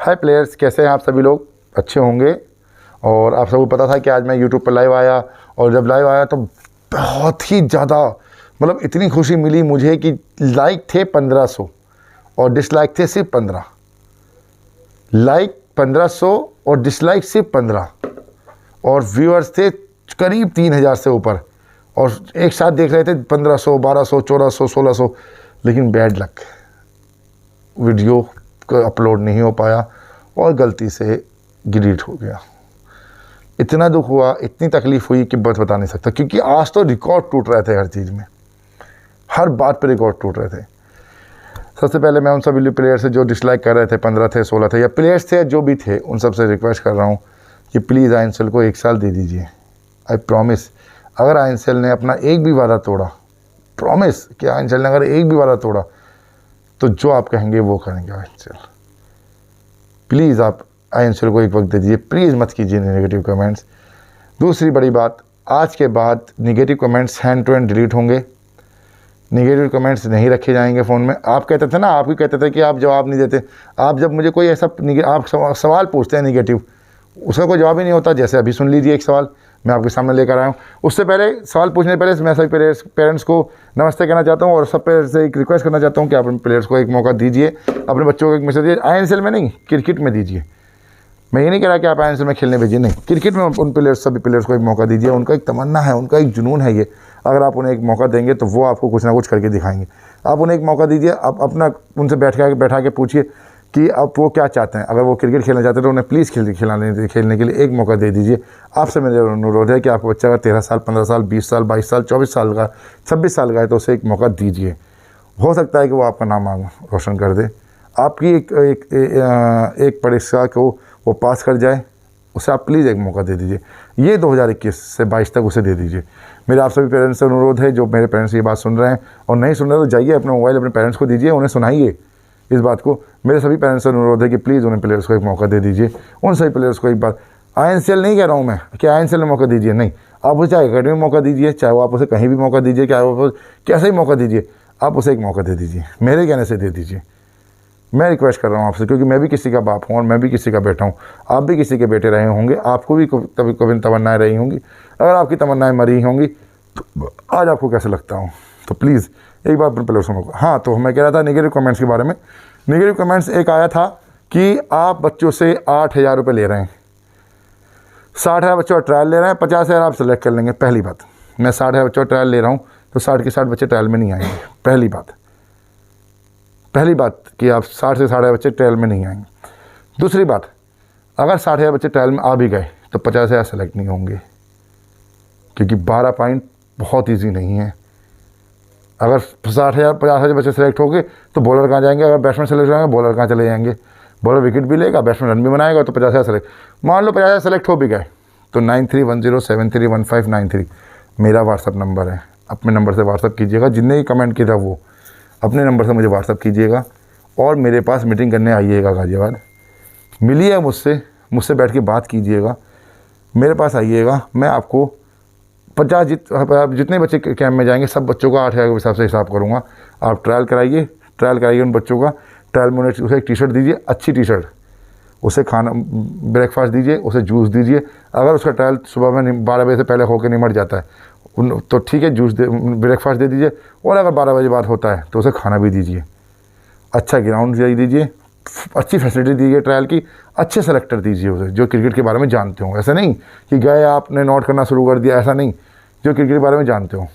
हाय players, कैसे हैं आप सभी लोग? अच्छे होंगे। और आप सबको पता था कि आज मैं यूट्यूब पर लाइव आया, और जब लाइव आया तो बहुत ही ज़्यादा मतलब इतनी खुशी मिली मुझे कि लाइक थे 1500 और डिसलाइक थे सिर्फ 15। लाइक 1500 और डिसलाइक सिर्फ 15, और व्यूअर्स थे करीब 3000 से ऊपर, और एक साथ देख रहे थे 1500, 1200, 1400, 1600। लेकिन बैड लक, वीडियो को अपलोड नहीं हो पाया और गलती से डिलीट हो गया। इतना दुख हुआ, इतनी तकलीफ़ हुई कि बस बता नहीं सकता, क्योंकि आज तो रिकॉर्ड टूट रहे थे हर चीज़ में, हर बात पे रिकॉर्ड टूट रहे थे। सबसे पहले मैं उन सभी प्लेयर से जो डिसलाइक कर रहे थे, 15 थे, 16 थे, या प्लेयर्स थे जो भी थे, उन सब से रिक्वेस्ट कर रहा हूँ कि प्लीज़ आइंसल को 1 साल दे दीजिए। आई प्रॉमिस, अगर आइंसल ने अपना एक भी वादा तोड़ा, प्रॉमिस कि आइंसल ने अगर एक भी वादा तोड़ा तो जो आप कहेंगे वो करेंगे आइंसल। प्लीज़ आप आइंसल को एक वक्त दे दीजिए, प्लीज़ मत कीजिए नेगेटिव कमेंट्स। दूसरी बड़ी बात, आज के बाद negative comments hand to hand delete होंगे, नेगेटिव कमेंट्स नहीं रखे जाएंगे फ़ोन में। आप कहते थे ना, आप ही कहते थे कि आप जवाब नहीं देते। आप जब मुझे कोई ऐसा आप सवाल पूछते हैं नेगेटिव, उसका कोई जवाब ही नहीं होता। जैसे अभी सुन लीजिए, एक सवाल मैं आपके सामने लेकर आया हूँ। उससे पहले, सवाल पूछने से पहले मैं सभी पेरेंट्स को नमस्ते कहना चाहता हूँ, और सब पेरेंट्स से एक रिक्वेस्ट करना चाहता हूँ कि आप अपने प्लेयर्स को एक मौका दीजिए, अपने बच्चों को एक मैसेज दीजिए। आईएसएल में नहीं, क्रिकेट में दीजिए। मैं ये नहीं कह रहा कि आप आईएसएल में खेलने भेजिए, नहीं, क्रिकेट में उन प्लेयर्स, सभी प्लेयर्स को एक मौका दीजिए। उनका एक तमन्ना है, उनका एक जुनून है ये। अगर आप उन्हें एक मौका देंगे तो वो आपको कुछ ना कुछ करके दिखाएंगे। आप उन्हें एक मौका दीजिए, आप अपना उनसे बैठा के पूछिए कि आप वो क्या चाहते हैं। अगर वो क्रिकेट खेलना चाहते हैं तो उन्हें प्लीज़ खेलने के लिए एक मौका दे दीजिए। आपसे मेरा अनुरोध है कि आपका बच्चा अगर 13 साल, 15 साल, 20 साल, 22 साल, 24 साल का, 26 साल का है तो उसे एक मौका दीजिए। हो सकता है कि वो आपका नाम रोशन कर दे, आपकी एक परीक्षा को वो पास कर जाए। उसे आप प्लीज़ एक मौका दे दीजिए। ये 2021 से 22 तक उसे दे दीजिए। मेरा आप सभी पेरेंट्स से अनुरोध है, जो मेरे पेरेंट्स ये बात सुन रहे हैं और नहीं सुन रहे तो जाइए अपना मोबाइल अपने पेरेंट्स को दीजिए, उन्हें सुनाइए इस बात को। मेरे सभी पेरेंट्स से अनुरोध है कि प्लीज़ उन्हें प्लेयर्स को एक मौका दे दीजिए। उन सभी प्लेयर्स को एक बार, आईएसएल नहीं कह रहा हूँ मैं कि आईएसएल में मौका दीजिए, नहीं, आप उसे चाहे अकेडमी में मौका दीजिए, चाहे वो आप उसे कहीं भी मौका दीजिए, चाहे वो कैसे ही मौका दीजिए, आप उसे एक मौका दे दीजिए। मेरे कहने से दे दीजिए, मैं रिक्वेस्ट कर रहा हूँ आपसे, क्योंकि मैं भी किसी का बाप हूँ और मैं भी किसी का बेटा हूँ। आप भी किसी के बेटे रहे होंगे, आपको भी कभी कभी तमन्नाएँ रही होंगी। अगर आपकी तमन्नाएँ मरी होंगी तो आज आपको कैसे लगता हूँ, तो प्लीज़ एक बार अपने प्लेयर्स को मौका। हाँ, तो मैं कह रहा था नेगेटिव कमेंट्स के बारे में। नेगेटिव कमेंट्स एक आया था कि आप बच्चों से 8000 रुपये ले रहे हैं, 60,000 बच्चों का ट्रायल ले रहे हैं, 50,000 आप सेलेक्ट कर लेंगे। पहली बात, मैं 60,000 बच्चों का ट्रायल ले रहा हूँ तो 60 के 60 बच्चे ट्रायल में नहीं आएंगे। पहली बात कि आप 60 से 60,000 बच्चे ट्रायल में नहीं आएंगे। दूसरी बात, अगर 60,000 बच्चे ट्रायल में आ भी गए तो 50,000 सेलेक्ट नहीं होंगे, क्योंकि 12 पॉइंट बहुत ईजी नहीं है। अगर 50,000 बच्चे सेलेक्ट हो गए तो बॉलर कहाँ जाएंगे? अगर बैट्समैन सेलेक्ट हो जाएंगे, बॉलर कहाँ चले जाएंगे? बॉलर विकेट भी लेगा, बैट्समैन रन भी बनाएगा, तो 50,000 सेलेक्ट। मान लो 50,000 सेलेक्ट हो भी गए तो 9310731593 मेरा व्हाट्सअप नंबर है। अपने नंबर से व्हाट्सअप कीजिएगा, जिनने ही कमेंट किया था वो अपने नंबर से मुझे व्हाट्सअप कीजिएगा और मेरे पास मीटिंग करने आइएगा गाज़ियाबाद। मिलिए मुझसे बैठ के बात कीजिएगा, मेरे पास आइएगा। मैं आपको 50 जितने बच्चे कैंप में जाएंगे सब बच्चों का 8,000 के हिसाब से हिसाब करूँगा। आप ट्रायल कराइए उन बच्चों का। ट्रायल में उसे एक टी-शर्ट दीजिए, अच्छी टी-शर्ट, उसे खाना ब्रेकफास्ट दीजिए, उसे जूस दीजिए। अगर उसका ट्रायल सुबह में 12 बजे से पहले होकर निमट जाता है तो ठीक है, ब्रेकफास्ट दे दीजिए। और अगर 12 बजे बाद होता है तो उसे खाना भी दीजिए। अच्छा ग्राउंड दीजिए, अच्छी फैसिलिटी दीजिए ट्रायल की, अच्छे सेलेक्टर दीजिए उसे जो क्रिकेट के बारे में जानते हो। ऐसा नहीं कि गए आपने नोट करना शुरू कर दिया, ऐसा नहीं, जो क्रिकेट के बारे में जानते हो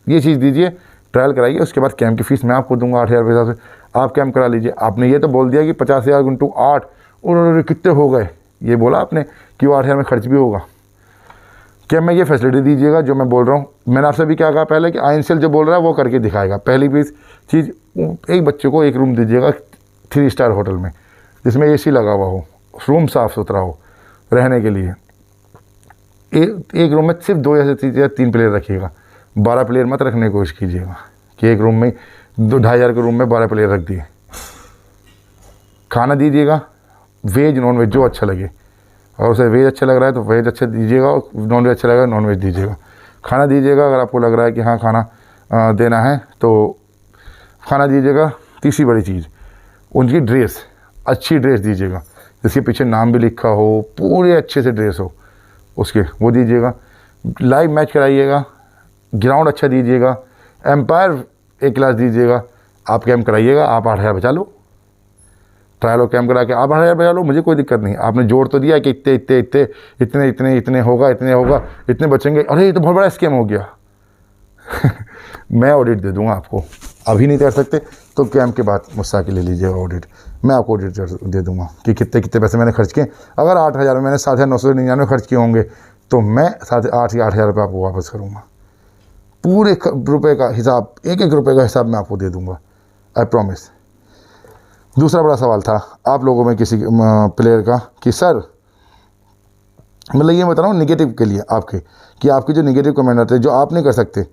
ये चीज़ दीजिए। ट्रायल कराइए, उसके बाद कैंप की फ़ीस मैं आपको दूंगा 8,000 रुपये हिसाब से। आप कैंप करा लीजिए। आपने ये तो बोल दिया कि 50,000 × 8 उन्होंने कितने हो गए, ये बोला आपने कि वो 8,000 में खर्च भी होगा। क्या मैं ये फैसिलिटी दीजिएगा जो मैं बोल रहा हूँ। मैंने आपसे भी क्या कहा पहले कि आईएसएल जो बोल रहा है वो करके दिखाएगा। पहली चीज़, एक बच्चे को एक रूम दीजिएगा 3 स्टार होटल में, जिसमें एसी लगा हुआ हो, रूम साफ़ सुथरा हो रहने के लिए। एक रूम में सिर्फ 2 या 3 प्लेयर रखिएगा, 12 प्लेयर मत रखने की कोशिश कीजिएगा कि एक रूम में 2,500 के रूम में 12 प्लेयर रख दिए। खाना दीजिएगा, वेज नॉन वेज जो अच्छा लगे। अगर उसे वेज अच्छा लग रहा है तो वेज अच्छा दीजिएगा, और नॉन वेज अच्छा लग रहा है नॉन वेज दीजिएगा। खाना दीजिएगा, अगर आपको लग रहा है कि हाँ खाना देना है तो खाना दीजिएगा। तीसरी बड़ी चीज़, उनकी ड्रेस, अच्छी ड्रेस दीजिएगा। जिसके पीछे नाम भी लिखा हो, पूरे अच्छे से ड्रेस हो उसके, वो दीजिएगा। लाइव मैच कराइएगा, ग्राउंड अच्छा दीजिएगा, एम्पायर एक क्लास दीजिएगा। आप कैम्प कराइएगा, आप 8,000 बचा लो, ट्रायल और कैम्प करा के आप 8,000 बचा लो, मुझे कोई दिक्कत नहीं। आपने जोड़ तो दिया कि इतने इतने इतने इतने इतने इतने होगा, इतने होगा, इतने बचेंगे। अरे ये तो बहुत बड़ा स्कैम हो गया। मैं ऑडिट दे दूंगा आपको, अभी नहीं कर सकते तो कैम्प के बाद मुझसे आके ले लीजिएगा ऑडिट, मैं आपको ऑडिट दे दूंगा कि कितने कितने पैसे मैंने खर्च किए। अगर 8,000 में मैंने 7,999 खर्च किए होंगे तो मैं 8,000 रुपये आपको वापस करूँगा। पूरे रुपए का हिसाब, एक एक रुपये का हिसाब मैं आपको दे दूँगा, आई प्रॉमिस। दूसरा बड़ा सवाल था आप लोगों में किसी प्लेयर का कि सर, मतलब ये बता रहा हूँ निगेटिव के लिए आपके, कि आपके जो निगेटिव कमेंट आते हैं जो आप नहीं कर सकते,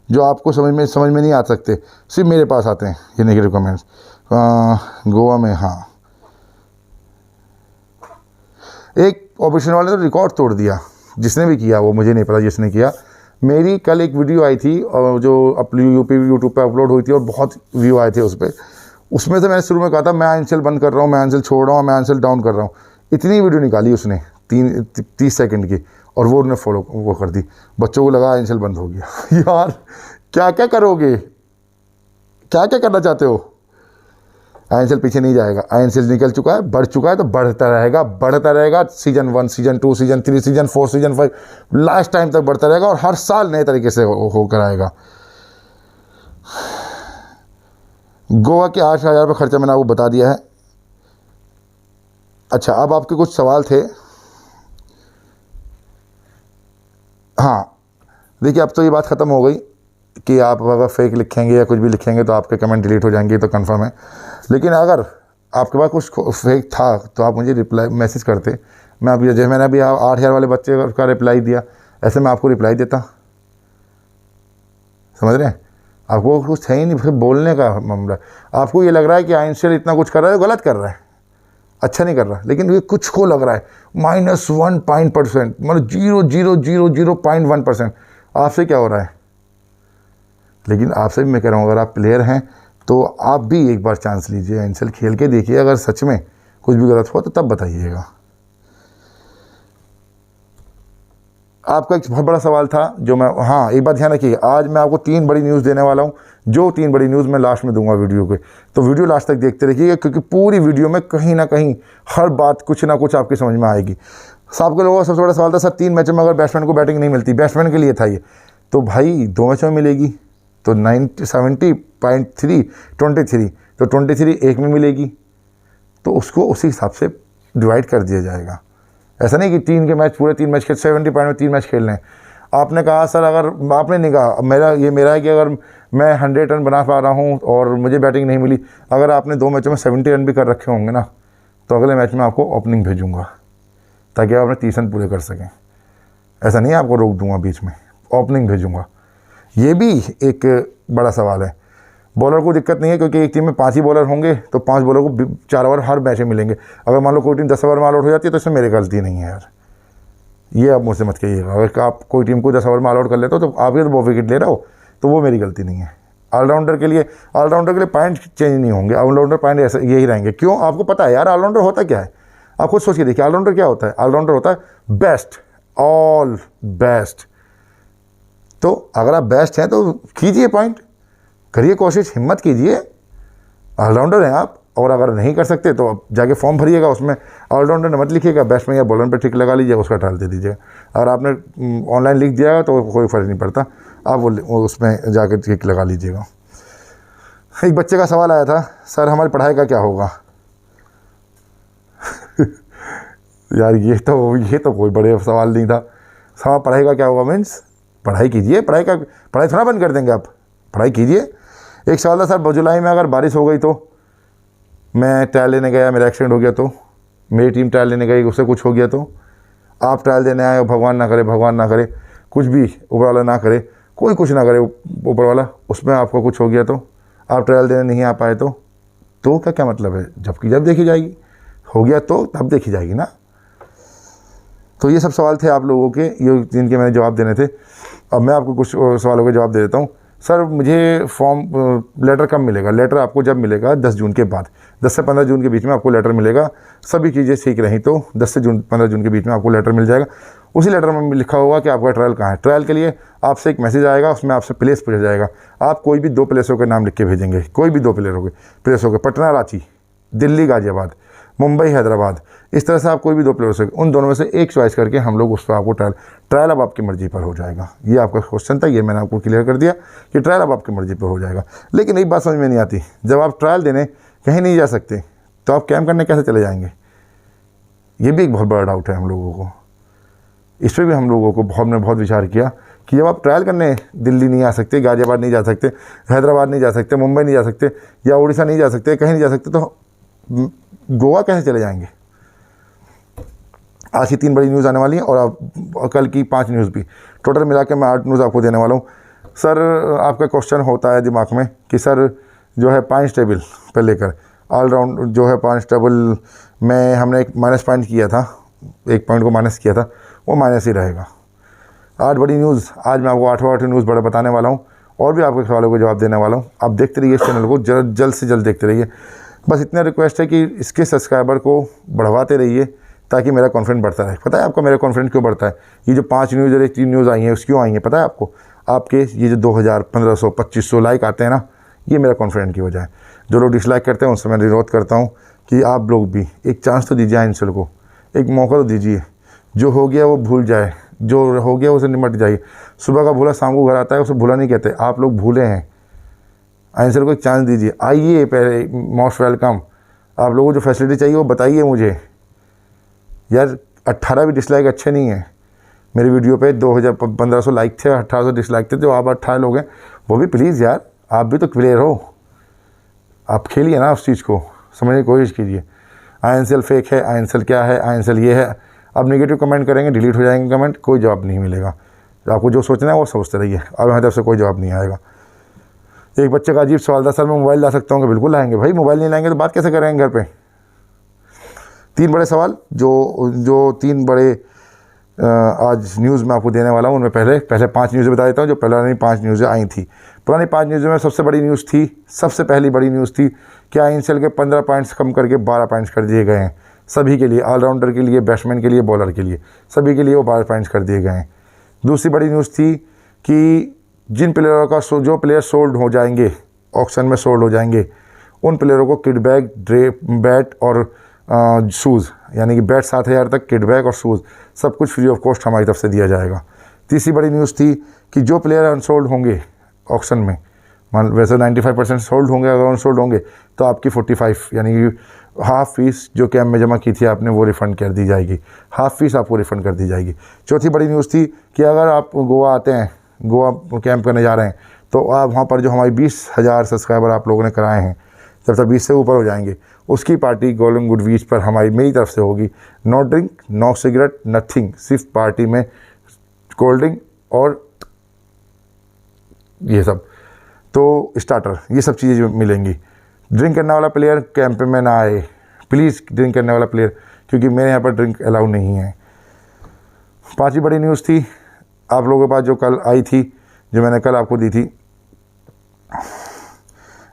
जो आपको समझ में नहीं आ सकते, सिर्फ मेरे पास आते हैं ये नेगेटिव कमेंट्स। गोवा में हाँ, एक ऑपरेशन वाले ने रिकॉर्ड तोड़ दिया, जिसने भी किया वो मुझे नहीं पता जिसने किया। मेरी कल एक वीडियो आई थी और जो यूट्यूब पे अपलोड हुई थी और बहुत व्यू आए थे उस पर। उसमें से मैंने शुरू में कहा था मैं आंसर बंद कर रहा हूँ, मैं आंसर छोड़ रहा हूँ, मैं आंसर डाउन कर रहा हूँ। इतनी वीडियो निकाली उसने 30 सेकंड की, और वो उन्होंने फॉलो वो कर दी। बच्चों को लगा आंसर बंद हो गया। यार क्या क्या करोगे, क्या क्या करना चाहते हो? आंसर पीछे नहीं जाएगा, आंसर निकल चुका है, बढ़ चुका है तो बढ़ता रहेगा, बढ़ता रहेगा। Season 1, season 2, season 3, season 4, season 5, last time तक बढ़ता रहेगा और हर साल नए तरीके से होकर आएगा। गोवा के 8,000 रुपये खर्चा मैंने आपको बता दिया है। अच्छा, अब आपके कुछ सवाल थे। हाँ देखिए, अब तो ये बात ख़त्म हो गई कि आप अगर फेक लिखेंगे या कुछ भी लिखेंगे तो आपके कमेंट डिलीट हो जाएंगे, तो कंफर्म है। लेकिन अगर आपके पास कुछ फेक था तो आप मुझे रिप्लाई मैसेज करते, मैं अभी जैसे मैंने अभी 8,000 वाले बच्चे का रिप्लाई दिया, ऐसे मैं आपको रिप्लाई देता। समझ रहे हैं? आपको कुछ है ही नहीं, फिर बोलने का मामला। आपको ये लग रहा है कि आइंस्टाइन इतना कुछ कर रहा है, गलत कर रहा है, अच्छा नहीं कर रहा, लेकिन ये कुछ को लग रहा है -1%, मतलब 0.00001%। आपसे क्या हो रहा है? लेकिन आपसे भी मैं कह रहा हूँ, अगर आप प्लेयर हैं तो आप भी एक बार चांस लीजिए, आइंस्टाइन खेल के देखिए। अगर सच में कुछ भी गलत हुआ तो तब बताइएगा। आपका एक बहुत बड़ा सवाल था जो मैं, हाँ एक बात ध्यान रखिए, आज मैं आपको 3 बड़ी न्यूज़ देने वाला हूँ, जो 3 बड़ी न्यूज़ मैं लास्ट में दूंगा वीडियो के। तो वीडियो लास्ट तक देखते रहिएगा, क्योंकि पूरी वीडियो में कहीं ना कहीं हर बात कुछ ना कुछ आपकी समझ में आएगी। आपके लोगों का सबसे बड़ा सवाल था सर 3 मैचों में अगर बैट्समैन को बैटिंग नहीं मिलती, बैट्समैन के लिए था ये, तो भाई 2 मैचों में मिलेगी, तो 70.3 23, तो 23 एक में मिलेगी, तो उसको उसी हिसाब से डिवाइड कर दिया जाएगा। ऐसा नहीं कि 3 के मैच, पूरे 3 मैच खेल 70 पॉइंट में 3 मैच खेलने हैं। आपने कहा सर, अगर आपने नहीं कहा, मेरा है कि अगर मैं 100 रन बना पा रहा हूँ और मुझे बैटिंग नहीं मिली, अगर आपने 2 मैचों में 70 रन भी कर रखे होंगे ना, तो अगले मैच में आपको ओपनिंग भेजूँगा ताकि आप अपने 30 रन पूरे कर सकें। ऐसा नहीं है आपको रोक दूंगा बीच में, ओपनिंग भेजूँगा। ये भी एक बड़ा सवाल है। बॉलर को दिक्कत नहीं है, क्योंकि एक टीम में 5 ही बॉलर होंगे तो 5 बॉलर को 4 ओवर हर मैच में मिलेंगे। अगर मान लो कोई टीम 10 ओवर में ऑल आउट हो जाती है तो इसमें मेरी गलती नहीं है यार, ये आप मुझसे मत कहिएगा। अगर आप कोई टीम को 10 ओवर में ऑल आउट कर लेते हो तो आप ये तो 2 विकेट ले रहे हो, तो वो मेरी गलती नहीं है। ऑलराउंडर के लिए पॉइंट चेंज नहीं होंगे, ऑलराउंडर पॉइंट ऐसे यही रहेंगे। क्यों? आपको पता है यार ऑलराउंडर होता क्या है, आप खुद सोच के देखिए। ऑलराउंडर क्या होता है? ऑलराउंडर होता है बेस्ट, ऑल बेस्ट। तो अगर आप बेस्ट हैं तो कीजिए पॉइंट, करिए कोशिश, हिम्मत कीजिए, ऑलराउंडर हैं आप। और अगर नहीं कर सकते तो आप जाके फॉर्म भरिएगा, उसमें ऑलराउंडर मत लिखिएगा, बैट्समैन या बॉलर पर टिक लगा लीजिएगा, उसका टाल दे दीजिएगा। अगर आपने ऑनलाइन लिख दिया तो कोई फ़र्क नहीं पड़ता, आप वो उसमें जाके टिक लगा लीजिएगा। एक बच्चे का सवाल आया था, सर हमारी पढ़ाई का क्या होगा? यार ये तो कोई बड़े सवाल नहीं था। सर पढ़ाई का क्या होगा मीन्स पढ़ाई कीजिए, पढ़ाई थोड़ा बंद कर देंगे आप, पढ़ाई कीजिए। एक सवाल था सर जुलाई में अगर बारिश हो गई तो मैं ट्रायल लेने गया, मेरा एक्सीडेंट हो गया तो, मेरी टीम ट्रायल लेने गई, उससे कुछ हो गया तो, आप ट्रायल देने आए, भगवान ना करे कुछ भी ऊपर वाला ना करे, कोई कुछ ना करे ऊपर वाला, उसमें आपको कुछ हो गया तो, आप ट्रायल देने नहीं आ पाए तो क्या मतलब है? जब देखी जाएगी, हो गया तो तब देखी जाएगी ना। तो ये सब सवाल थे आप लोगों के, ये जिनके मैंने जवाब देने थे। अब मैं आपको कुछ सवालों के जवाब दे देता हूँ। सर मुझे फॉर्म लेटर कब मिलेगा? लेटर आपको जब मिलेगा 10 जून के बाद, 10 से 15 जून के बीच में आपको लेटर मिलेगा। सभी चीज़ें ठीक रही तो 10 से 15 जून के बीच में आपको लेटर मिल जाएगा। उसी लेटर में लिखा होगा कि आपका ट्रायल कहाँ है। ट्रायल के लिए आपसे एक मैसेज आएगा, उसमें आपसे प्लेस पूछा जाएगा। आप कोई भी 2 प्लेसों के नाम लिख के भेजेंगे, कोई भी 2 प्लेसों के, पटना रांची, दिल्ली गाजियाबाद, मुंबई हैदराबाद, इस तरह से आप कोई भी 2 प्लेयर्स, उन दोनों में से एक चॉइस करके हम लोग उस पर आपको ट्रायल अब आपकी मर्ज़ी पर हो जाएगा। ये आपका क्वेश्चन था, ये मैंने आपको क्लियर कर दिया कि ट्रायल अब आपकी मर्ज़ी पर हो जाएगा। लेकिन एक बात समझ में नहीं आती, जब आप ट्रायल देने कहीं नहीं जा सकते तो आप कैंप करने कैसे चले जाएंगे? ये भी एक बहुत बड़ा डाउट है हम लोगों को। इस पर भी हम लोगों को हमने बहुत विचार किया कि जब आप ट्रायल करने दिल्ली नहीं आ सकते, गाजियाबाद नहीं जा सकते, हैदराबाद नहीं जा सकते, मुंबई नहीं जा सकते, या उड़ीसा नहीं जा सकते, कहीं नहीं जा सकते, तो गोवा कैसे चले जाएंगे? आज की 3 बड़ी न्यूज़ आने वाली है और कल की 5 न्यूज़ भी, टोटल मिला के मैं 8 न्यूज़ आपको देने वाला हूँ। सर आपका क्वेश्चन होता है दिमाग में कि सर जो है पॉइंट्स टेबल पर लेकर ऑलराउंड जो है पॉइंट्स टेबल में हमने एक माइनस पॉइंट किया था, 1 पॉइंट को माइनस किया था, वो माइनस ही रहेगा। 8 बड़ी न्यूज़ आज मैं आपको 8 न्यूज़ बड़े बताने वाला हूँ और भी आपके सवालों को जवाब देने वाला हूँ। आप देखते रहिए इस चैनल को, जल्द से जल्द देखते रहिए। बस इतना रिक्वेस्ट है कि इसके सब्सक्राइबर को बढ़वाते रहिए ताकि मेरा कॉन्फिडेंस बढ़ता रहे। पता है आपको मेरा कॉन्फिडेंस क्यों बढ़ता है? ये जो 5 न्यूज़ और 3 न्यूज़ आई हैं उस क्यों आई हैं पता है आपको? आपके ये जो 2000, 1500, 2500 लाइक आते हैं ना, ये मेरा कॉन्फिडेंस की वजह है। जो लोग डिसलाइक करते हैं उनसे मैं विरोध करता हूँ कि आप लोग भी एक चांस तो दीजिए आइंसल को, एक मौका तो दीजिए। जो हो गया वो भूल जाए, जो हो गया उसे निमट जाइए। सुबह का भूला शाम को घर आता है, उसे भूला नहीं कहते। आप लोग भूले हैं, आंसर को एक चांस दीजिए। आइए, पहले मोस्ट वेलकम। आप लोगों को जो फैसिलिटी चाहिए वो बताइए मुझे। यार 18 भी डिसलाइक अच्छे नहीं है मेरी वीडियो पे। 1500 लाइक थे, 1800 डिसलाइक थे, जो आप 18 लोग हैं वो भी प्लीज़ यार, आप भी तो प्लेयर हो, आप खेलिए ना उस चीज़ को, समझने की कोशिश कीजिए। आंसर फेक है, आंसर क्या है, आंसर ये है। अब नेगेटिव कमेंट करेंगे, डिलीट हो जाएंगे कमेंट, कोई जवाब नहीं मिलेगा। आपको जो सोचना है वो सोचते रहिए, अब हमारी तरफ से कोई जवाब नहीं आएगा। एक बच्चे का अजीब सवाल था, सर मैं मोबाइल ला सकता हूँ? बिल्कुल लाएंगे भाई, मोबाइल नहीं लाएंगे तो बात कैसे करेंगे घर पे? 3 बड़े सवाल जो 3 बड़े आज न्यूज़ मैं आपको देने वाला हूँ। उनमें पहले 5 न्यूज़ें बता देता हूँ जो पुरानी 5 न्यूज़ें आई थी। पुरानी 5 न्यूज़ों में सबसे बड़ी न्यूज़ थी, सबसे पहली बड़ी न्यूज़ थी कि आइंसल के 15 पॉइंट्स कम करके 12 पॉइंट्स कर दिए गए हैं। सभी के लिए, ऑलराउंडर के लिए, बैट्समैन के लिए, बॉलर के लिए, सभी के लिए वो 12 पॉइंट्स कर दिए गए हैं। दूसरी बड़ी न्यूज़ थी कि जिन प्लेयरों का जो प्लेयर सोल्ड हो जाएंगे, ऑक्शन में सोल्ड हो जाएंगे, उन प्लेयरों को किट बैग, बैट और शूज़, यानी कि बैट 7000 तक, किट बैग और शूज़ सब कुछ फ्री ऑफ कॉस्ट हमारी तरफ से दिया जाएगा। तीसरी बड़ी न्यूज़ थी कि जो प्लेयर अनसोल्ड होंगे ऑक्शन में, वैसे 95% सोल्ड होंगे, अगर अनसोल्ड होंगे तो आपकी 45 यानी कि हाफ़ फीस जो कैंप में जमा की थी आपने वो रिफ़ंड कर दी जाएगी। हाफ़ फीस आपको रिफ़ंड कर दी जाएगी। चौथी बड़ी न्यूज़ थी कि अगर आप गोवा आते हैं, गोवा कैंप करने जा रहे हैं, तो आप वहाँ पर जो हमारी 20,000 सब्सक्राइबर आप लोगों ने कराए हैं, जब तक 20 से ऊपर हो जाएंगे, उसकी पार्टी गोल्डन गुड बीच पर हमारी मेरी तरफ से होगी। No drink, no cigarette, nothing, सिर्फ पार्टी में कोल्ड ड्रिंक और ये सब तो स्टार्टर, ये सब चीज़ें मिलेंगी। ड्रिंक करने वाला प्लेयर कैंप में ना आए प्लीज़, ड्रिंक करने वाला प्लेयर, क्योंकि मेरे यहाँ पर ड्रिंक अलाउ नहीं है। 5वीं बड़ी न्यूज़ थी आप लोगों के पास जो कल आई थी, जो मैंने कल आपको दी थी,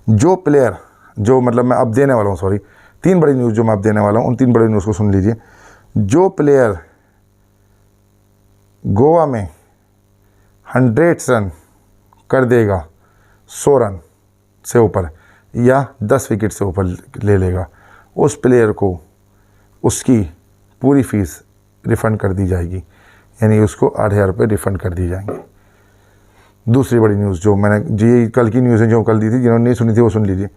जो प्लेयर जो मतलब मैं अब देने वाला हूँ, सॉरी 3 बड़ी न्यूज़ जो मैं अब देने वाला हूँ, उन 3 बड़ी न्यूज़ को सुन लीजिए। जो प्लेयर गोवा में 100 रन कर देगा, 100 रन से ऊपर या 10 विकेट से ऊपर ले लेगा, उस प्लेयर को उसकी पूरी फीस रिफ़ंड कर दी जाएगी, यानी उसको 8,000 रुपये रिफ़ंड कर दी जाएंगे। दूसरी बड़ी न्यूज़ जो मैंने जी कल की न्यूज़ है जो कल दी थी, जिन्होंने नहीं सुनी थी वो सुन लीजिए।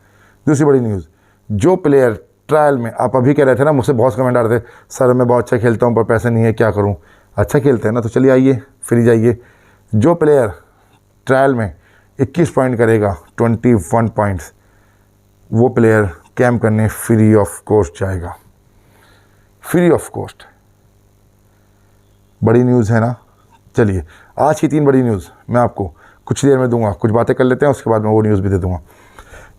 दूसरी बड़ी न्यूज़, जो प्लेयर ट्रायल में, आप अभी कह रहे थे ना, मुझसे बहुत कमेंट आ रहे थे, सर मैं बहुत अच्छा खेलता हूँ पर पैसे नहीं है, क्या करूँ? अच्छा खेलते हैं ना, तो चलिए आइए फ्री जाइए। जो प्लेयर ट्रायल में 21 पॉइंट करेगा, 21 पॉइंट्स, वो प्लेयर कैंप करने फ्री ऑफ कॉस्ट जाएगा, फ्री ऑफ कॉस्ट। बड़ी न्यूज़ है ना। चलिए आज की 3 बड़ी न्यूज़ मैं आपको कुछ देर में दूंगा, कुछ बातें कर लेते हैं, उसके बाद मैं वो न्यूज़ भी दे दूंगा।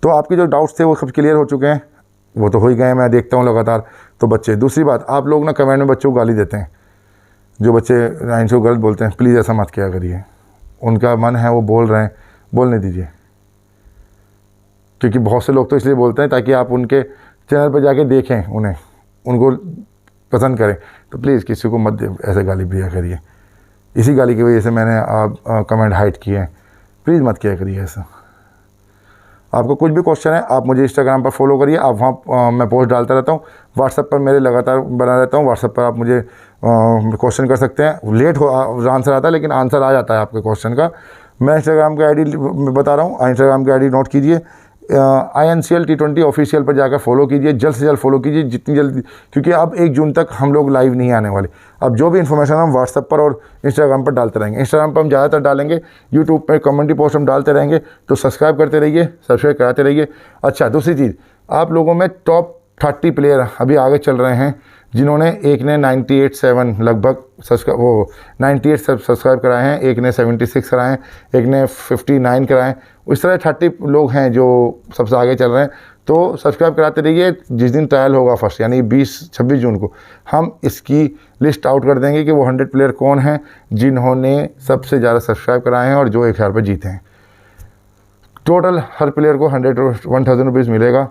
तो आपके जो डाउट्स थे वो सब क्लियर हो चुके हैं, वो तो हो ही गए हैं, मैं देखता हूँ लगातार। तो बच्चे, दूसरी बात, आप लोग ना कमेंट में बच्चों को गाली देते हैं, जो बच्चे आइंसल को गलत बोलते हैं, प्लीज़ ऐसा मत किया करिए। उनका मन है वो बोल रहे हैं, बोलने दीजिए, क्योंकि बहुत से लोग तो इसलिए बोलते हैं ताकि आप उनके चैनल पर जाके देखें, उनको पसंद करें। तो प्लीज़ किसी को मत ऐसे गाली दिया करिए। इसी गाली की वजह से मैंने आप कमेंट हाइड किए हैं। प्लीज़ मत किया करिए ऐसा। आपको कुछ भी क्वेश्चन है आप मुझे इंस्टाग्राम पर फॉलो करिए, आप वहाँ मैं पोस्ट डालता रहता हूँ। व्हाट्सएप पर मेरे लगातार बना रहता हूँ, व्हाट्सएप पर आप मुझे क्वेश्चन कर सकते हैं। लेट हो आंसर आता है लेकिन आंसर आ जाता है आपके क्वेश्चन का। मैं इंस्टाग्राम की आईडी बता रहा हूँ, इंस्टाग्राम की आईडी नोट कीजिए, INCL T20 ऑफिशियल पर जाकर फॉलो कीजिए, जल्द से जल्द फॉलो कीजिए जितनी जल्दी, क्योंकि अब 1 जून तक हम लोग लाइव नहीं आने वाले। अब जो भी इन्फॉर्मेशन हम व्हाट्सएप पर और इंस्टाग्राम पर डालते रहेंगे, इंस्टाग्राम पर हम ज़्यादातर डालेंगे, यूट्यूब पर कम्युनिटी पोस्ट हम डालते रहेंगे। तो सब्सक्राइब करते रहिए, सब्सक्राइब कराते रहिए। अच्छा, दूसरी चीज़, आप लोगों में टॉप 30 प्लेयर अभी आगे चल रहे हैं जिन्होंने, एक ने 98.7 लगभग 98 सब्सक्राइब कराए हैं, एक ने 76 कराए हैं, एक ने 59 कराए हैं। इस तरह 30 लोग हैं जो सबसे आगे चल रहे हैं। तो सब्सक्राइब कराते रहिए। जिस दिन ट्रायल होगा फर्स्ट यानी 26 जून को, हम इसकी लिस्ट आउट कर देंगे कि वो 100 प्लेयर कौन हैं जिन्होंने सबसे ज़्यादा सब्सक्राइब कराए हैं और जो 1000 रुपये जीते हैं। टोटल हर प्लेयर को 1000 रुपीज़ मिलेगा।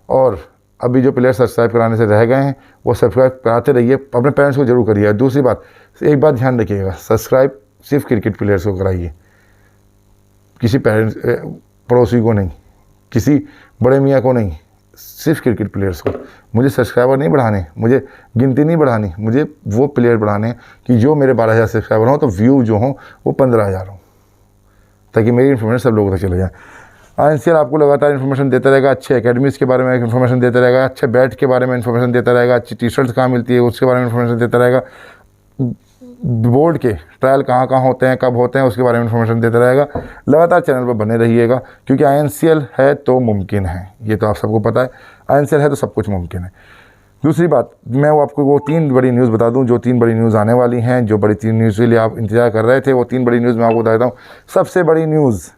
और अभी जो प्लेयर सब्सक्राइब कराने से रह गए हैं वो सब्सक्राइब कराते रहिए, अपने पेरेंट्स को जरूर करिए। दूसरी बात, एक बात ध्यान रखिएगा, सब्सक्राइब सिर्फ क्रिकेट प्लेयर्स को कराइए, किसी पेरेंट्स पड़ोसी को नहीं, किसी बड़े मियाँ को नहीं, सिर्फ क्रिकेट प्लेयर्स को। मुझे सब्सक्राइबर नहीं बढ़ाने, मुझे गिनती नहीं बढ़ानी, मुझे वो प्लेयर बढ़ाने कि जो मेरे 12,000 सब्सक्राइबर हों तो व्यू जो हों वो 15,000 हों, ताकि मेरी इन्फॉर्मेशन सब लोगों तक चले जाए। INCL आपको लगातार इन्फॉर्मेशन देता रहेगा, अच्छे एकेडमीज़ के बारे में इन्फॉर्मेशन देता रहेगा, अच्छे बैट के बारे में इन्फॉर्मेशन देता रहेगा, अच्छी टी-शर्ट्स कहाँ मिलती है उसके बारे में इन्फॉर्मेशन देता रहेगा, बोर्ड के ट्रायल कहाँ होते हैं, कब होते हैं, उसके बारे में इन्फॉर्मेशन देता रहेगा। लगातार चैनल पर बने रहिएगा, क्योंकि INCL है तो मुमकिन है, ये तो आप सबको पता है। INCL है तो सब कुछ मुमकिन है। दूसरी बात, मैं वो आपको वो 3 बड़ी न्यूज़ बता दूं, जो 3 बड़ी न्यूज़ आने वाली हैं, जो बड़ी 3 न्यूज़ के लिए आप इंतजार कर रहे थे, वो 3 बड़ी न्यूज़ मैं आपको बता देता हूँ। सबसे बड़ी न्यूज़,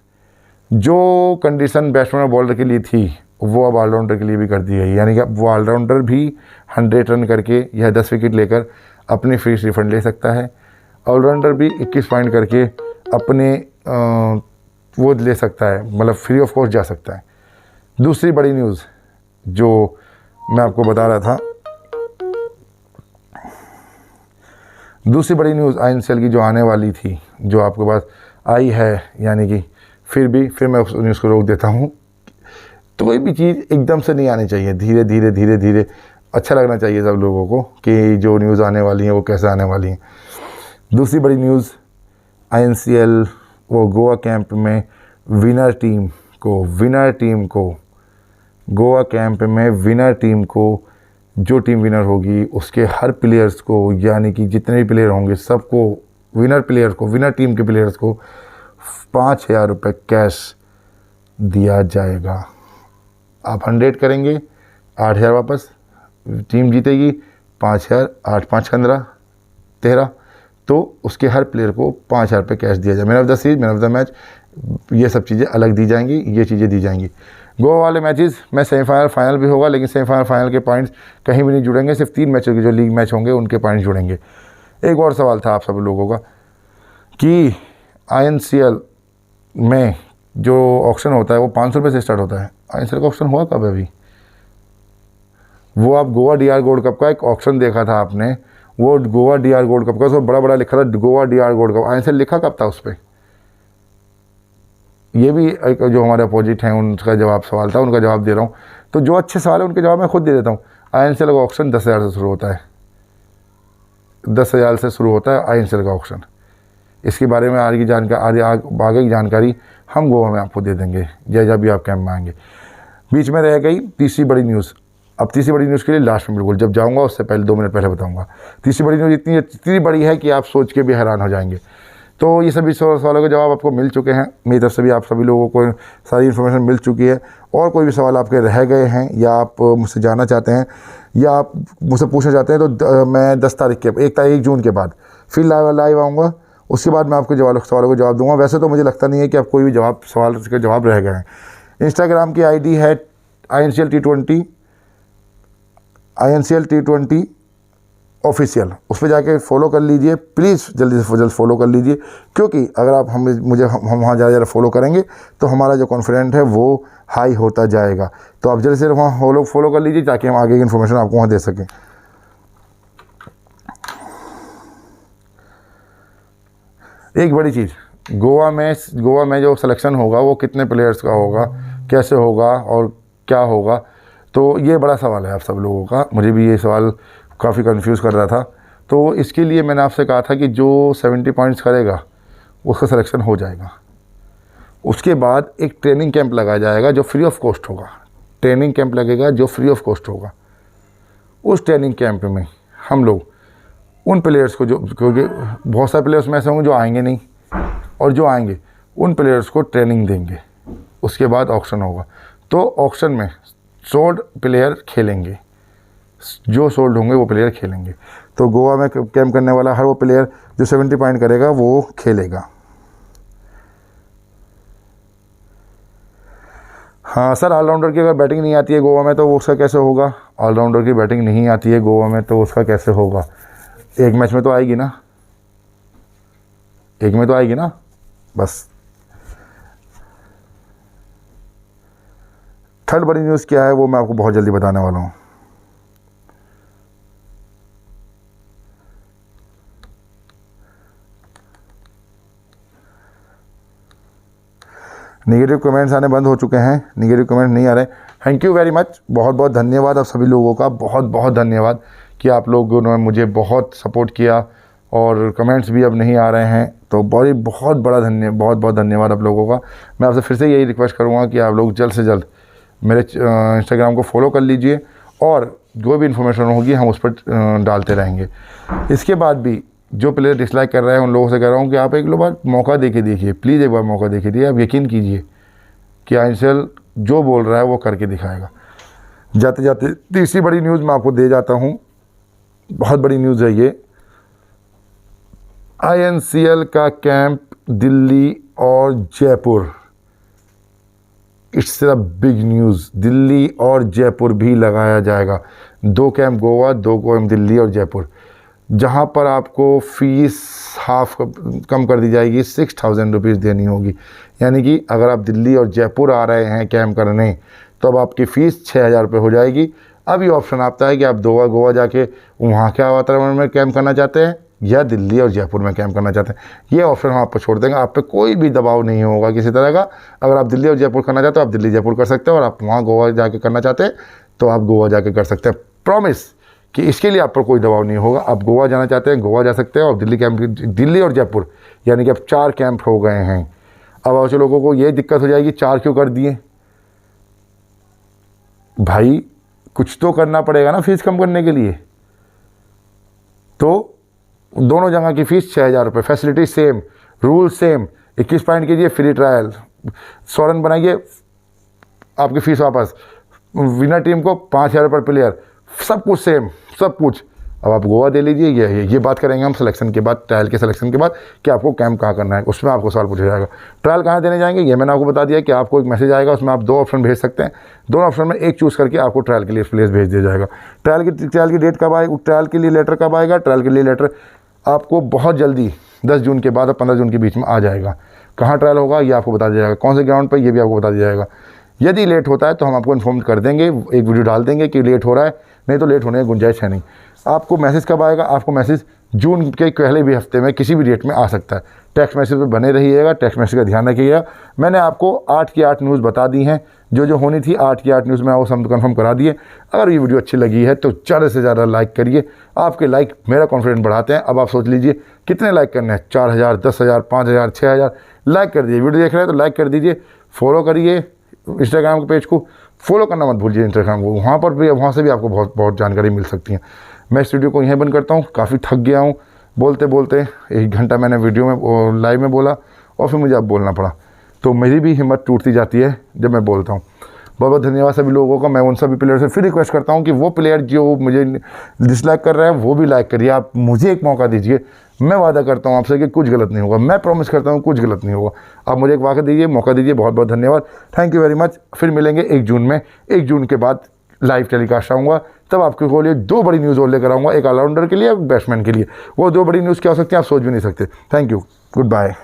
जो कंडीशन बैट्समैन और बॉलर के लिए थी वो अब ऑलराउंडर के लिए भी कर दी गई, यानी कि वो ऑलराउंडर भी 100 रन करके या 10 विकेट लेकर अपनी फीस रिफंड ले सकता है। ऑलराउंडर भी 21 पॉइंट करके अपने वो ले सकता है, मतलब फ्री ऑफ कॉस्ट जा सकता है। दूसरी बड़ी न्यूज़ जो मैं आपको बता रहा था, दूसरी बड़ी न्यूज़ INCL की जो आने वाली थी, जो आपके पास आई है, यानी कि फिर मैं उस न्यूज़ को रोक देता हूँ। तो कोई भी चीज़ एकदम से नहीं आनी चाहिए, धीरे धीरे अच्छा लगना चाहिए सब लोगों को कि जो न्यूज़ आने वाली है वो कैसे आने वाली हैं। दूसरी बड़ी न्यूज़, INCL वो गोवा कैंप में विनर टीम को गोवा कैंप में विनर टीम को, जो टीम विनर होगी उसके हर प्लेयर्स को, यानी कि जितने भी प्लेयर होंगे सबको, विनर टीम के प्लेयर्स को 5,000 रुपये कैश दिया जाएगा। आप 100 करेंगे, 8,000 वापस, टीम जीतेगी 5,000, 8 5 15 13, तो उसके हर प्लेयर को 5,000 रुपये कैश दिया जाए। Man of the series, man of the match, ये सब चीज़ें अलग दी जाएंगी, ये चीज़ें दी जाएंगी। गोवा वाले मैचेस में सेमीफाइनल फाइनल भी होगा, लेकिन सेमीफाइनल फाइनल के पॉइंट्स कहीं भी नहीं जुड़ेंगे, सिर्फ 3 मैचों के जो लीग मैच होंगे उनके पॉइंट्स जुड़ेंगे। एक और सवाल था आप सब लोगों का कि INCL में जो ऑक्शन होता है वो 500 रुपये से स्टार्ट होता है। INCL का ऑक्शन हुआ कब अभी? वो आप गोवा DR गोल्ड कप का एक ऑक्शन देखा था आपने, वो गोवा DR गोल्ड कप का, उसमें बड़ा लिखा था Goa DR gold cup. INCL लिखा कब था उस पर? ये भी एक जो हमारे अपोजिट हैं उनका जवाब सवाल था, उनका जवाब दे रहा हूँ। तो जो अच्छे सवाल है उनके जवाब मैं खुद दे देता हूँ। INCL का ऑक्शन 10,000 से शुरू होता है, 10,000 से शुरू होता है INCL का ऑक्शन। इसके बारे में आगे की जानकारी हम गोवा में आपको दे देंगे जब भी आप कैंप में आएंगे। बीच में रह गई तीसरी बड़ी न्यूज़। अब तीसरी बड़ी न्यूज़ के लिए लास्ट में बिल्कुल जब जाऊंगा उससे पहले 2 मिनट पहले बताऊंगा। तीसरी बड़ी न्यूज़ इतनी बड़ी है कि आप सोच के भी हैरान हो जाएंगे। तो ये सभी सवालों के जवाब आपको मिल चुके हैं, मेरी तरफ से भी आप सभी लोगों को सारी इन्फॉर्मेशन मिल चुकी है। और कोई भी सवाल आपके रह गए हैं या आप मुझसे जानना चाहते हैं या आप मुझसे पूछना चाहते हैं तो मैं 10 तारीख के 1 जून के बाद फिर लाइव आऊँगा, उसके बाद मैं आपके सवालों को जवाब दूंगा। वैसे तो मुझे लगता नहीं है कि आप कोई भी सवाल के जवाब रह गए हैं। इंस्टाग्राम की ID है INCL T20 ऑफिशियल, उस पर जाके फॉलो कर लीजिए प्लीज़, जल्दी से जल्द फॉलो कर लीजिए, क्योंकि अगर आप हम वहाँ ज़्यादा फॉलो करेंगे तो हमारा जो कॉन्फिडेंट है वो हाई होता जाएगा। तो आप जल्दी से वहाँ फॉलो कर लीजिए ताकि हम आगे की इन्फॉर्मेशन आपको वहाँ दे सकें। एक बड़ी चीज़, गोवा में जो सिलेक्शन होगा वो कितने प्लेयर्स का होगा, कैसे होगा और क्या होगा, तो ये बड़ा सवाल है आप सब लोगों का। मुझे भी ये सवाल काफ़ी कंफ्यूज कर रहा था। तो इसके लिए मैंने आपसे कहा था कि जो 70 पॉइंट्स करेगा उसका सिलेक्शन हो जाएगा। उसके बाद एक ट्रेनिंग कैंप लगाया जाएगा जो फ्री ऑफ कॉस्ट होगा। ट्रेनिंग कैंप लगेगा जो फ्री ऑफ कॉस्ट होगा। उस ट्रेनिंग कैंप में हम लोग उन प्लेयर्स को, जो क्योंकि बहुत सारे प्लेयर्स में ऐसे होंगे जो आएंगे नहीं, और जो आएंगे उन प्लेयर्स को ट्रेनिंग देंगे। उसके बाद ऑक्शन होगा। तो ऑक्शन में सोल्ड प्लेयर खेलेंगे, जो सोल्ड होंगे वो प्लेयर खेलेंगे। तो गोवा में कैंप करने वाला हर वो प्लेयर जो 70 पॉइंट करेगा वो खेलेगा। हाँ सर, ऑलराउंडर की अगर बैटिंग नहीं आती है गोवा में तो वो उसका कैसे होगा? ऑलराउंडर की बैटिंग नहीं आती है गोवा में तो उसका कैसे होगा? एक मैच में तो आएगी ना, एक में तो आएगी ना, बस। थर्ड बड़ी न्यूज़ क्या है वो मैं आपको बहुत जल्दी बताने वाला हूँ। नेगेटिव कमेंट्स आने बंद हो चुके हैं, नेगेटिव कमेंट नहीं आ रहे। थैंक यू वेरी मच, बहुत बहुत धन्यवाद आप सभी लोगों का, बहुत बहुत धन्यवाद कि आप लोगों ने मुझे बहुत सपोर्ट किया और कमेंट्स भी अब नहीं आ रहे हैं। तो बहुत बहुत धन्यवाद आप लोगों का। मैं आपसे फिर से यही रिक्वेस्ट करूँगा कि आप लोग जल्द से जल्द मेरे इंस्टाग्राम को फॉलो कर लीजिए और जो भी इन्फॉर्मेशन होगी हम उस पर डालते रहेंगे। इसके बाद भी जो प्लेयर डिसलाइक कर रहे हैं उन लोगों से कह रहा हूँ कि आप एक बार मौका दे के देखिए, प्लीज़ एक बार मौका दे के दिए। आप यकीन कीजिए कि आंचल जो बोल रहा है वो करके दिखाएगा। जाते जाते तीसरी बड़ी न्यूज़ मैं आपको दे जाता हूँ, बहुत बड़ी न्यूज़ है ये। INCL का कैंप दिल्ली और Jaipur, it's a big news. Delhi और जयपुर भी लगाया जाएगा। 2 कैंप गोवा, 2 कैंप दिल्ली और जयपुर, जहाँ पर आपको फ़ीस हाफ कम कर दी जाएगी, 6000 रुपीज़ देनी होगी। यानी कि अगर आप दिल्ली और जयपुर आ रहे हैं कैंप करने तो अब आपकी फ़ीस 6000 रुपये हो जाएगी। अब ये ऑप्शन आता है कि आप गोवा जाके वहाँ के वातावरण में कैंप करना चाहते हैं या दिल्ली और जयपुर में कैंप करना चाहते हैं। ये ऑप्शन हम आप पर छोड़ देंगे, आप पे कोई भी दबाव नहीं होगा किसी तरह का। अगर आप दिल्ली और जयपुर करना चाहते हो आप दिल्ली जयपुर कर सकते हो, और आप वहाँ गोवा जाके करना चाहते हैं तो आप गोवा जाके कर सकते हैं। प्रॉमिस कि इसके लिए आप पर कोई दबाव नहीं होगा। आप गोवा जाना चाहते हैं गोवा जा सकते हैं, और दिल्ली और जयपुर यानी कि अब 4 कैंप हो गए हैं। अब और लोगों को ये दिक्कत हो जाएगी 4 क्यों कर दिए? भाई कुछ तो करना पड़ेगा ना फीस कम करने के लिए। तो दोनों जगह की फ़ीस 6000 रुपये, facility same, rule same. 21 point कीजिए फ्री ट्रायल, 100 रन बनाइए आपकी फ़ीस वापस, विनर टीम को 5000 रुपये प्लेयर, सब कुछ सेम, सब कुछ। अब आप गोवा दे लीजिए। ये बात करेंगे हम सिलेक्शन के बाद, ट्रायल के सिलेक्शन के बाद कि आपको कैंप कहाँ करना है। उसमें आपको सवाल पूछा जाएगा ट्रायल कहाँ देने जाएंगे, ये मैंने आपको बता दिया कि आपको एक मैसेज आएगा, उसमें आप 2 ऑप्शन भेज सकते हैं। दोनों ऑप्शन में एक चूज़ करके आपको ट्रायल के लिए प्लेस भेज दिया जाएगा। ट्रायल की डेट कब आएगी, ट्रायल के लिए लेटर कब आएगा? ट्रायल के लिए लेटर आपको बहुत जल्दी 10 जून के बाद और 15 जून के बीच में आ जाएगा। कहाँ ट्रायल होगा ये आपको बता दिया जाएगा, कौन से ग्राउंड पर ये भी आपको बता दिया जाएगा। यदि लेट होता है तो हम आपको इन्फॉर्म कर देंगे, एक वीडियो डाल देंगे कि लेट हो रहा है, नहीं तो लेट होने की गुंजाइश है नहीं। आपको मैसेज कब आएगा? आपको मैसेज जून के पहले भी हफ्ते में किसी भी डेट में आ सकता है। टेक्स्ट मैसेज पे बने रहिएगा, टेक्स्ट मैसेज का ध्यान रखिएगा। मैंने आपको 8 की 8 न्यूज़ बता दी हैं, जो होनी थी 8 की 8 न्यूज़ में वो सब कन्फर्म करा दिए। अगर ये वीडियो अच्छी लगी है तो ज़्यादा से ज़्यादा लाइक करिए। आपके लाइक मेरा कॉन्फिडेंस बढ़ाते हैं। अब आप सोच लीजिए कितने लाइक करने हैं, 4000, 10000, 5000, 6000 लाइक कर दीजिए। वीडियो देख रहे हैं तो लाइक कर दीजिए, फॉलो करिए इंस्टाग्राम के पेज को, फॉलो करना मत भूलिए इंस्टाग्राम को, वहाँ पर भी, वहाँ से भी आपको बहुत जानकारी मिल सकती है। मैं इस वीडियो को यहीं बंद करता हूँ, काफ़ी थक गया हूँ बोलते बोलते। 1 घंटा मैंने वीडियो में लाइव में बोला और फिर मुझे अब बोलना पड़ा, तो मेरी भी हिम्मत टूटती जाती है जब मैं बोलता हूँ। बहुत बहुत धन्यवाद सभी लोगों का। मैं उन सभी प्लेयर से फिर रिक्वेस्ट करता हूँ कि वो प्लेयर जो मुझे डिसलाइक कर रहे हैं वो भी लाइक करिए। आप मुझे एक मौका दीजिए, मैं वादा करता हूँ आपसे कि कुछ गलत नहीं होगा, मैं प्रॉमिस करता हूँ कुछ गलत नहीं होगा। आप मुझे एक वाक़ा दीजिए, मौका दीजिए। बहुत बहुत धन्यवाद, थैंक यू वेरी मच। फिर मिलेंगे 1 जून में। 1 जून के बाद लाइव टेलीकास्ट आऊँगा तब आपके लिए 2 बड़ी न्यूज़ और लेकर आऊँगा, एक ऑलराउंडर के लिए, एक बैट्समैन के लिए। वो 2 बड़ी न्यूज़ क्या हो सकती है आप सोच भी नहीं सकते। Thank you, good bye.